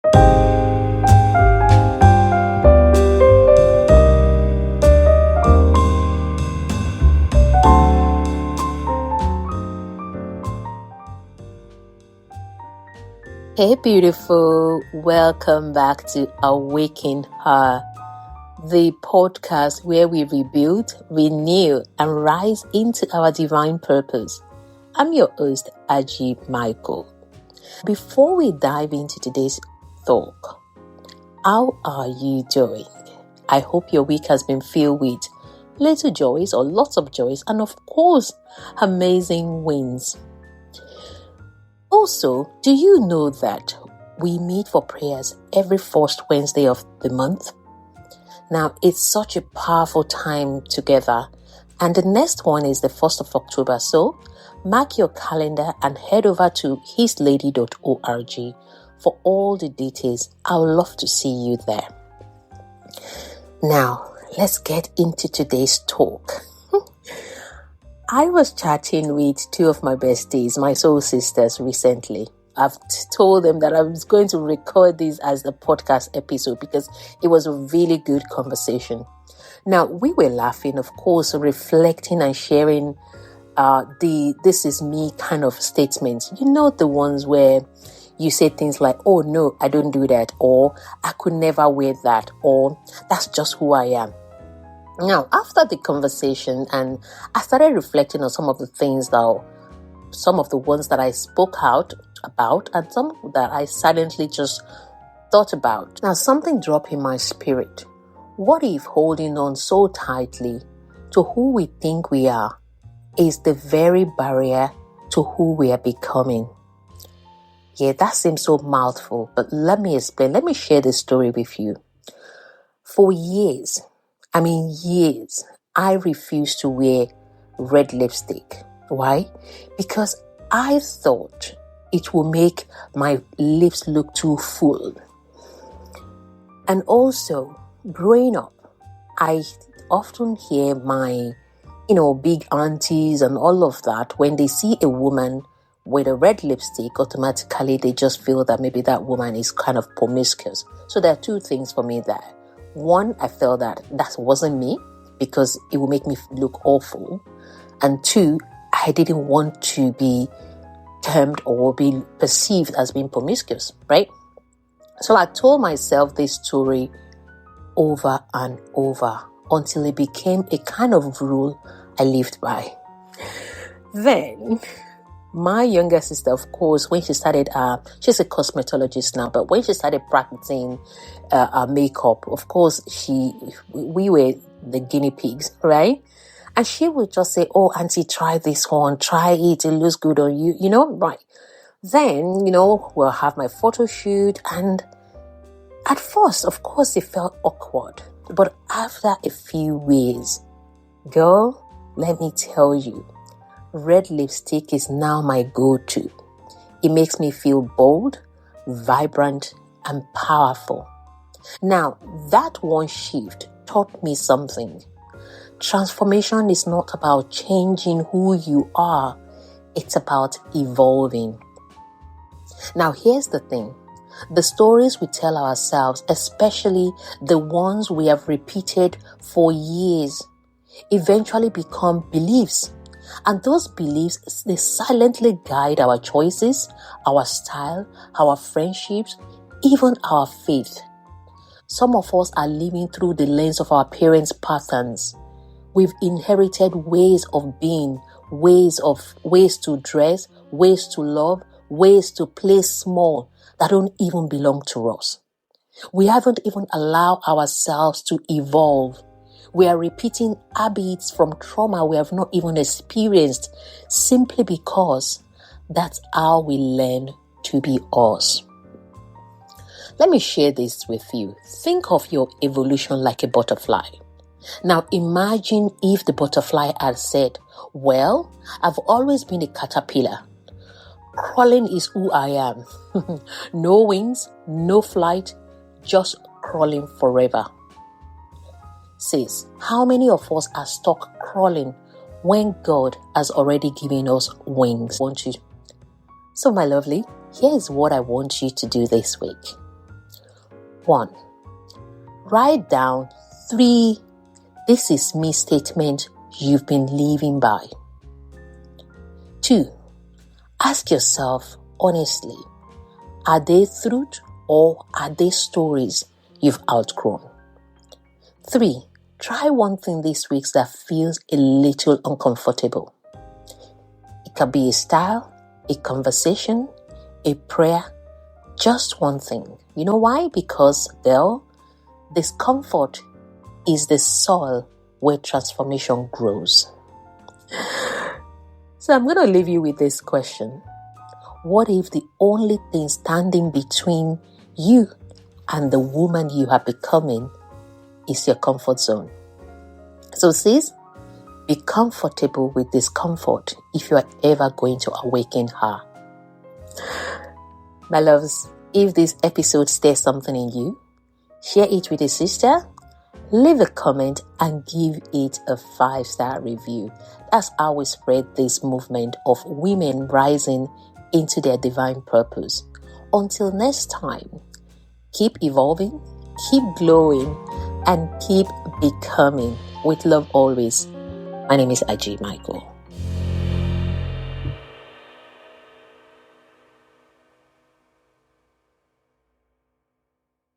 Hey, beautiful. Welcome back to Awaken Her, the podcast where we rebuild, renew, and rise into our divine purpose. I'm your host, Aji Michael. Before we dive into today's talk, how are you doing? I hope your week has been filled with little joys or lots of joys, and of course, amazing wins. Also, do you know that we meet for prayers every first Wednesday of the month? Now, it's such a powerful time together, and the next one is the 1st of October. So, mark your calendar and head over to hislady.org for all the details. I would love to see you there. Now, let's get into today's talk. I was chatting with two of my besties, my soul sisters, recently. I've told them that I was going to record this as the podcast episode because it was a really good conversation. Now, we were laughing, of course, reflecting and sharing the "this is me" kind of statements. You know, the ones where you say things like, "Oh no, I don't do that," or "I could never wear that," or "That's just who I am." Now, after the conversation, and I started reflecting on some of the things some of the ones that I spoke out about, and some that I silently just thought about. Now, something dropped in my spirit. What if holding on so tightly to who we think we are is the very barrier to who we are becoming? Yeah, that seems so mouthful, but let me explain. Let me share this story with you. For years, I refused to wear red lipstick. Why? Because I thought it would make my lips look too full. And also, growing up, I often hear my, big aunties and all of that, when they see a woman with a red lipstick, automatically they just feel that maybe that woman is kind of promiscuous. So there are two things for me there. One, I felt that wasn't me because it would make me look awful. And two, I didn't want to be termed or be perceived as being promiscuous, right? So I told myself this story over and over until it became a kind of rule I lived by. Then, my younger sister, of course, when she started, she's a cosmetologist now, but when she started practicing makeup, of course, we were the guinea pigs, right? And she would just say, "Oh, auntie, try this one, try it looks good on you," right? Then, we'll have my photo shoot, and at first, of course, it felt awkward. But after a few weeks, girl, let me tell you, red lipstick is now my go-to. It makes me feel bold, vibrant, and powerful. Now, that one shift taught me something. Transformation is not about changing who you are. It's about evolving. Now, here's the thing. The stories we tell ourselves, especially the ones we have repeated for years, eventually become beliefs. And those beliefs, they silently guide our choices, our style, our friendships, even our faith. Some of us are living through the lens of our parents' patterns. We've inherited ways of being, ways to dress, ways to love, ways to play small that don't even belong to us. We haven't even allowed ourselves to evolve. We are repeating habits from trauma we have not even experienced simply because that's how we learn to be us. Let me share this with you. Think of your evolution like a butterfly. Now imagine if the butterfly had said, "Well, I've always been a caterpillar. Crawling is who I am. No wings, no flight, just crawling forever." Sis, how many of us are stuck crawling when God has already given us wings? So my lovely, here's what I want you to do this week. 1. Write down 3 "this is me" statements you've been living by. 2. Ask yourself honestly, are they truth or are they stories you've outgrown? 3. Try one thing this week that feels a little uncomfortable. It can be a style, a conversation, a prayer, just one thing. You know why? Because, well, discomfort is the soil where transformation grows. So I'm going to leave you with this question. What if the only thing standing between you and the woman you are becoming is your comfort zone? So sis, be comfortable with discomfort if you are ever going to awaken her. My loves, if this episode stirs something in you, share it with a sister, leave a comment and give it a 5-star review. That's how we spread this movement of women rising into their divine purpose. Until next time, keep evolving, keep glowing, and keep becoming. With love always. My name is Aji Michael.